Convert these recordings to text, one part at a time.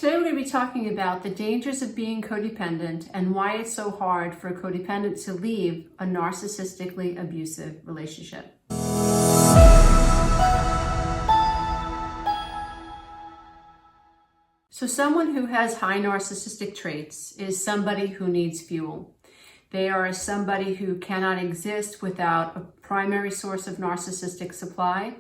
Today we're going to be talking about the dangers of being codependent and why it's so hard for a codependent to leave a narcissistically abusive relationship. So someone who has high narcissistic traits is somebody who needs fuel. They are somebody who cannot exist without a primary source of narcissistic supply.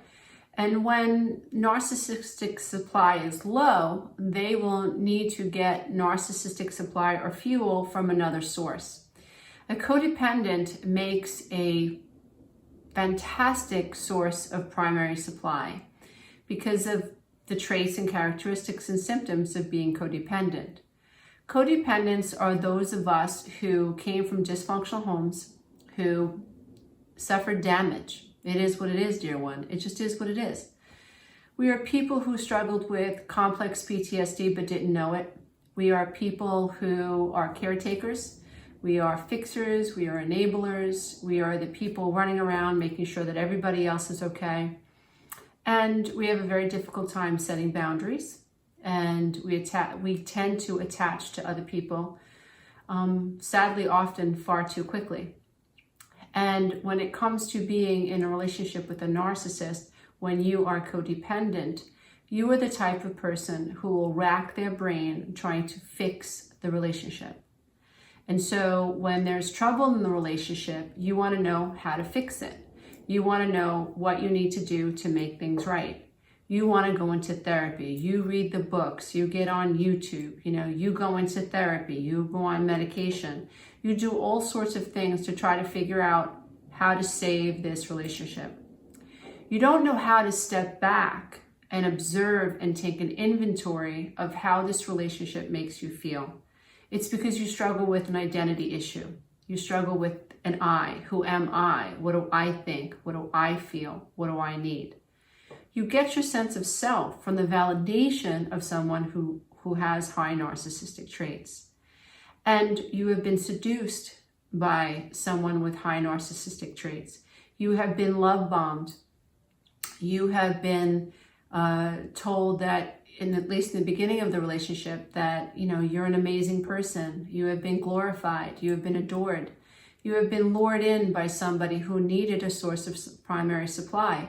And when narcissistic supply is low, they will need to get narcissistic supply or fuel from another source. A codependent makes a fantastic source of primary supply because of the traits and characteristics and symptoms of being codependent. Codependents are those of us who came from dysfunctional homes, who suffered damage. It is what it is, dear one. It just is what it is. We are people who struggled with complex PTSD but didn't know it. We are people who are caretakers. We are fixers. We are enablers. We are the people running around making sure that everybody else is okay. And we have a very difficult time setting boundaries. And we tend to attach to other people, sadly, often far too quickly. And when it comes to being in a relationship with a narcissist, when you are codependent, you are the type of person who will rack their brain trying to fix the relationship. And so when there's trouble in the relationship, you want to know how to fix it. You want to know what you need to do to make things right. You want to go into therapy. You read the books. You get on YouTube. You go into therapy. You go on medication. You do all sorts of things to try to figure out how to save this relationship. You don't know how to step back and observe and take an inventory of how this relationship makes you feel. It's because you struggle with an identity issue. You struggle with an I. Who am I? What do I think? What do I feel? What do I need? You get your sense of self from the validation of someone who has high narcissistic traits. And you have been seduced by someone with high narcissistic traits. You have been love bombed. You have been told that, at least in the beginning of the relationship, that you're an amazing person. You have been glorified. You have been adored. You have been lured in by somebody who needed a source of primary supply.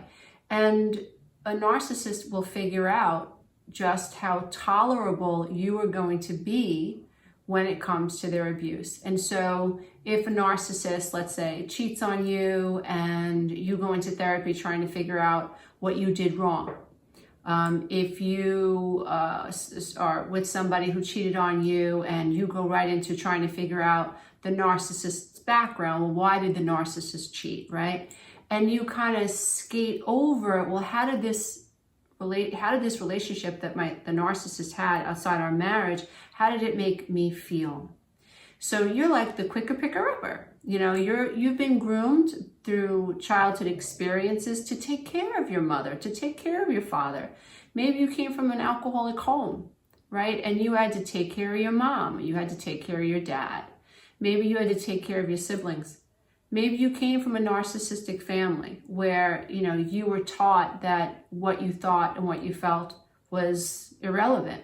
And a narcissist will figure out just how tolerable you are going to be when it comes to their abuse. And so if a narcissist, let's say, cheats on you and you go into therapy trying to figure out what you did wrong, if you are with somebody who cheated on you and you go right into trying to figure out the narcissist's background, well, why did the narcissist cheat, right? And you kind of skate over, well, how did this relationship that the narcissist had outside our marriage, how did it make me feel? So you're like the quicker picker-upper. You've been groomed through childhood experiences to take care of your mother, to take care of your father. Maybe you came from an alcoholic home, right? And you had to take care of your mom. You had to take care of your dad. Maybe you had to take care of your siblings. Maybe you came from a narcissistic family where, you were taught that what you thought and what you felt was irrelevant.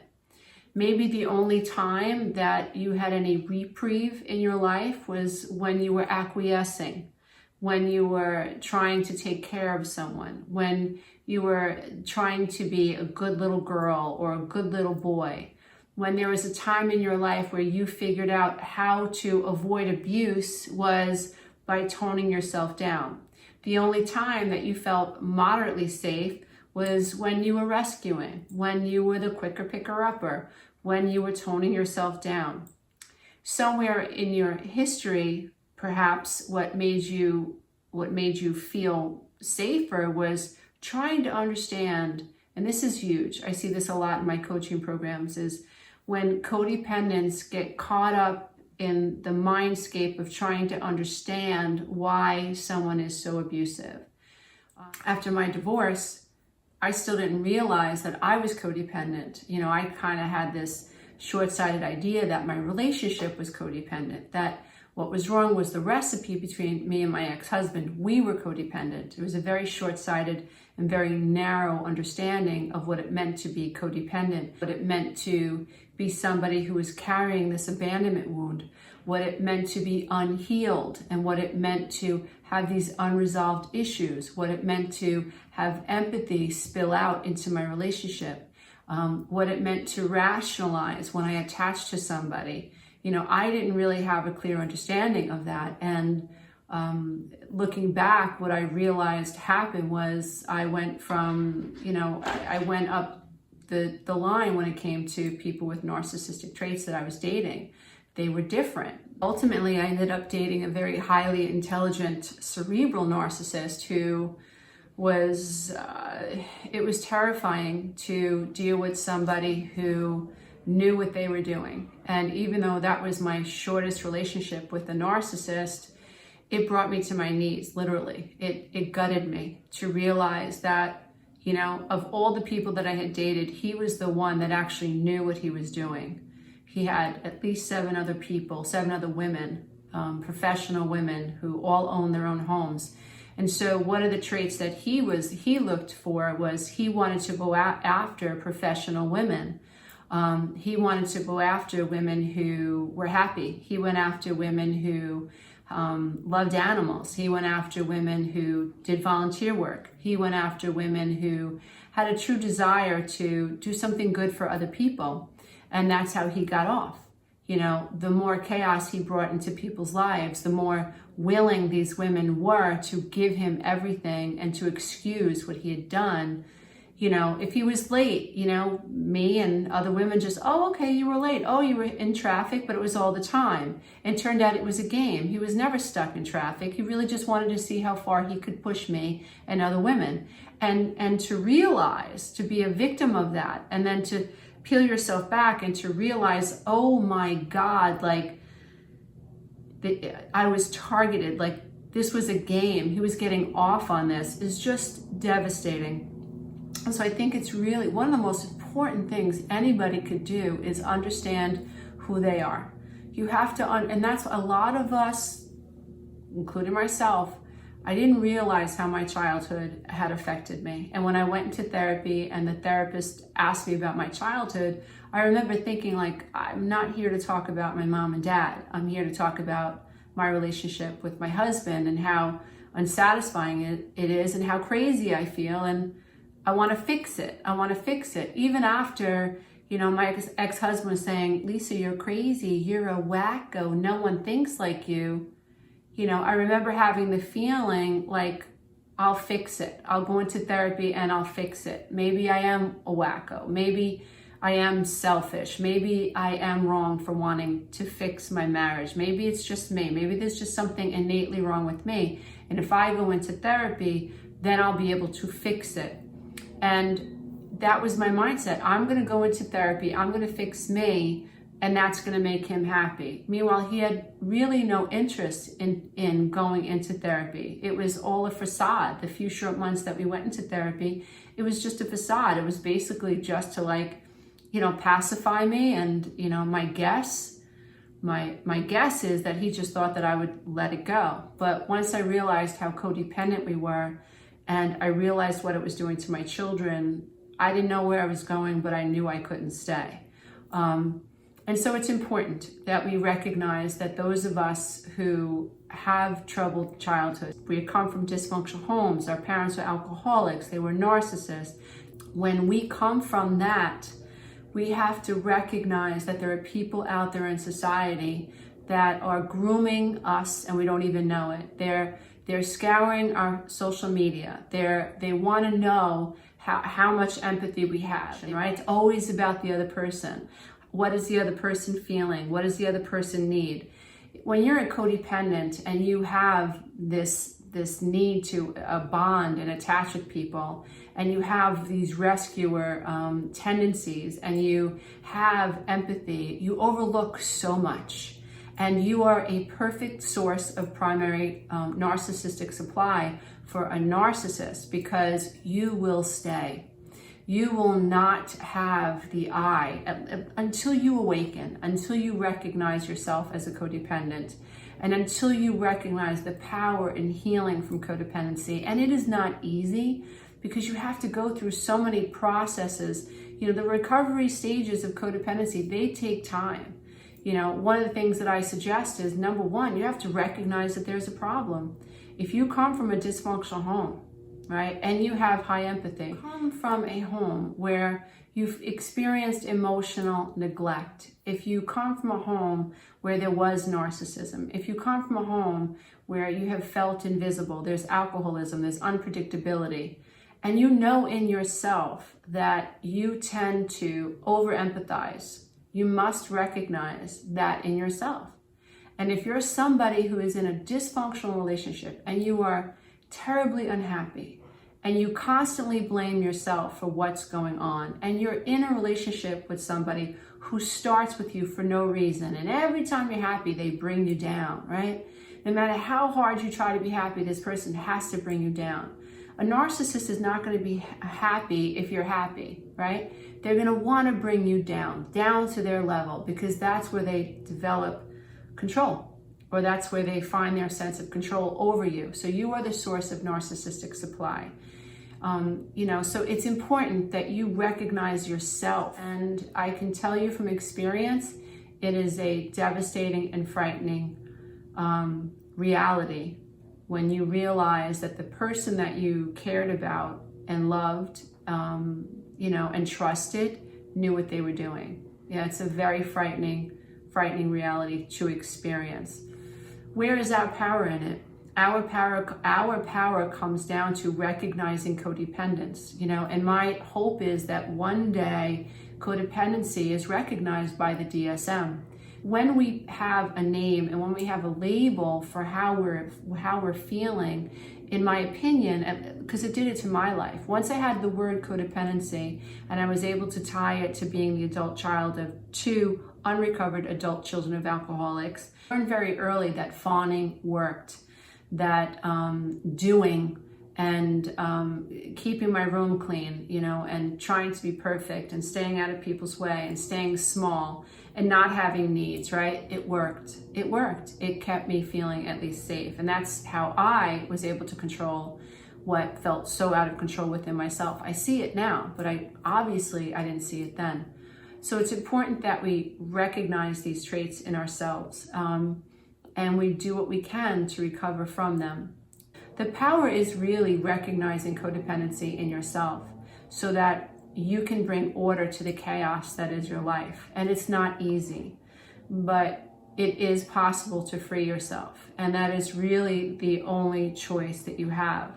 Maybe the only time that you had any reprieve in your life was when you were acquiescing, when you were trying to take care of someone, when you were trying to be a good little girl or a good little boy, when there was a time in your life where you figured out how to avoid abuse was by toning yourself down. The only time that you felt moderately safe was when you were rescuing, when you were the quicker picker-upper, when you were toning yourself down. Somewhere in your history, perhaps what made you feel safer was trying to understand, and this is huge, I see this a lot in my coaching programs, is when codependents get caught up in the mindscape of trying to understand why someone is so abusive. After my divorce, I still didn't realize that I was codependent. I kind of had this short-sighted idea that my relationship was codependent, that What was wrong was the recipe between me and my ex-husband. We were codependent. It was a very short-sighted and very narrow understanding of what it meant to be codependent, what it meant to be somebody who was carrying this abandonment wound, what it meant to be unhealed, and what it meant to have these unresolved issues, what it meant to have empathy spill out into my relationship, what it meant to rationalize when I attached to somebody. You know, I didn't really have a clear understanding of that. And looking back, what I realized happened was I went from, I went up the line when it came to people with narcissistic traits that I was dating. They were different. Ultimately, I ended up dating a very highly intelligent, cerebral narcissist who was, it was terrifying to deal with somebody who knew what they were doing. And even though that was my shortest relationship with a narcissist, it brought me to my knees, literally. It gutted me to realize that, of all the people that I had dated, he was the one that actually knew what he was doing. He had at least 7 other women, professional women who all own their own homes. And so one of the traits that he looked for was he wanted to go after professional women. He wanted to go after women who were happy. He went after women who loved animals. He went after women who did volunteer work. He went after women who had a true desire to do something good for other people. And that's how he got off. The more chaos he brought into people's lives, the more willing these women were to give him everything and to excuse what he had done. If he was late, me and other women just, oh, okay, you were late. Oh, you were in traffic, but it was all the time. And it turned out it was a game. He was never stuck in traffic. He really just wanted to see how far he could push me and other women. And to realize, to be a victim of that, and then to peel yourself back and to realize, oh my God, I was targeted, this was a game. He was getting off on this, is just devastating. And so I think it's really one of the most important things anybody could do is understand who they are. You have to, and that's a lot of us, including myself, I didn't realize how my childhood had affected me. And when I went into therapy and the therapist asked me about my childhood, I remember thinking I'm not here to talk about my mom and dad. I'm here to talk about my relationship with my husband and how unsatisfying it is and how crazy I feel. And I want to fix it. I want to fix it. Even after, my ex-husband was saying, Lisa, you're crazy. You're a wacko. No one thinks like you. I remember having the feeling I'll fix it. I'll go into therapy and I'll fix it. Maybe I am a wacko. Maybe I am selfish. Maybe I am wrong for wanting to fix my marriage. Maybe it's just me. Maybe there's just something innately wrong with me. And if I go into therapy, then I'll be able to fix it. And that was my mindset. I'm going to go into therapy. I'm going to fix me. And that's going to make him happy. Meanwhile, he had really no interest in going into therapy. It was all a facade. The few short months that we went into therapy, it was just a facade. It was basically just to pacify me. And, my guess is that he just thought that I would let it go. But once I realized how codependent we were, and I realized what it was doing to my children, I didn't know where I was going, but I knew I couldn't stay. And so it's important that we recognize that those of us who have troubled childhood, we come from dysfunctional homes, our parents were alcoholics, they were narcissists. When we come from that, we have to recognize that there are people out there in society that are grooming us and we don't even know it. They're scouring our social media. They want to know how much empathy we have, right? It's always about the other person. What is the other person feeling? What does the other person need? When you're a codependent and you have this need to bond and attach with people, and you have these rescuer tendencies, and you have empathy, you overlook so much. And you are a perfect source of primary narcissistic supply for a narcissist because you will stay. You will not have the eye until you awaken, until you recognize yourself as a codependent. And until you recognize the power in healing from codependency, and it is not easy because you have to go through so many processes. You know, the recovery stages of codependency, they take time. You know, one of the things that I suggest is, number one, you have to recognize that there's a problem. If you come from a dysfunctional home, right, and you have high empathy, come from a home where you've experienced emotional neglect, if you come from a home where there was narcissism, if you come from a home where you have felt invisible, there's alcoholism, there's unpredictability, and you know in yourself that you tend to over-empathize, you must recognize that in yourself. And if you're somebody who is in a dysfunctional relationship and you are terribly unhappy and you constantly blame yourself for what's going on, and you're in a relationship with somebody who starts with you for no reason, and every time you're happy, they bring you down, right? No matter how hard you try to be happy, this person has to bring you down. A narcissist is not going to be happy if you're happy, right? They're going to want to bring you down to their level, because that's where they develop control, or that's where they find their sense of control over you. So you are the source of narcissistic supply. You know, so it's important that you recognize yourself. And I can tell you from experience, it is a devastating and frightening reality when you realize that the person that you cared about and loved, you know, and trusted knew what they were doing. Yeah, it's a very frightening reality to experience. Where is our power in it? Our power comes down to recognizing codependence, you know, and my hope is that one day codependency is recognized by the DSM. When we have a name and when we have a label for how we're feeling, in my opinion, because it did it to my life. Once I had the word codependency and I was able to tie it to being the adult child of 2 unrecovered adult children of alcoholics, I learned very early that fawning worked, that doing and keeping my room clean, you know, and trying to be perfect and staying out of people's way and staying small and not having needs, right? It worked. It worked. It kept me feeling at least safe. And that's how I was able to control what felt so out of control within myself. I see it now, but I didn't see it then. So it's important that we recognize these traits in ourselves, and we do what we can to recover from them. The power is really recognizing codependency in yourself so that you can bring order to the chaos that is your life. And it's not easy, but it is possible to free yourself. And that is really the only choice that you have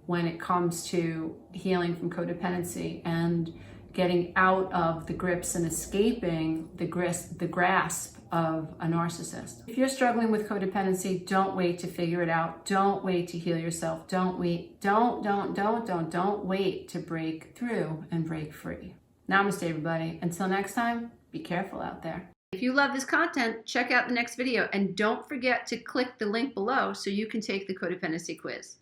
when it comes to healing from codependency and getting out of the grips and escaping the grasp of a narcissist. If you're struggling with codependency, don't wait to figure it out. Don't wait to heal yourself. Don't wait. Don't wait to break through and break free. Namaste, everybody. Until next time, be careful out there. If you love this content, check out the next video, and don't forget to click the link below so you can take the codependency quiz.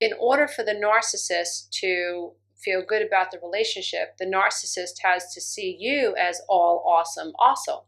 In order for the narcissist to feel good about the relationship, the narcissist has to see you as all awesome also.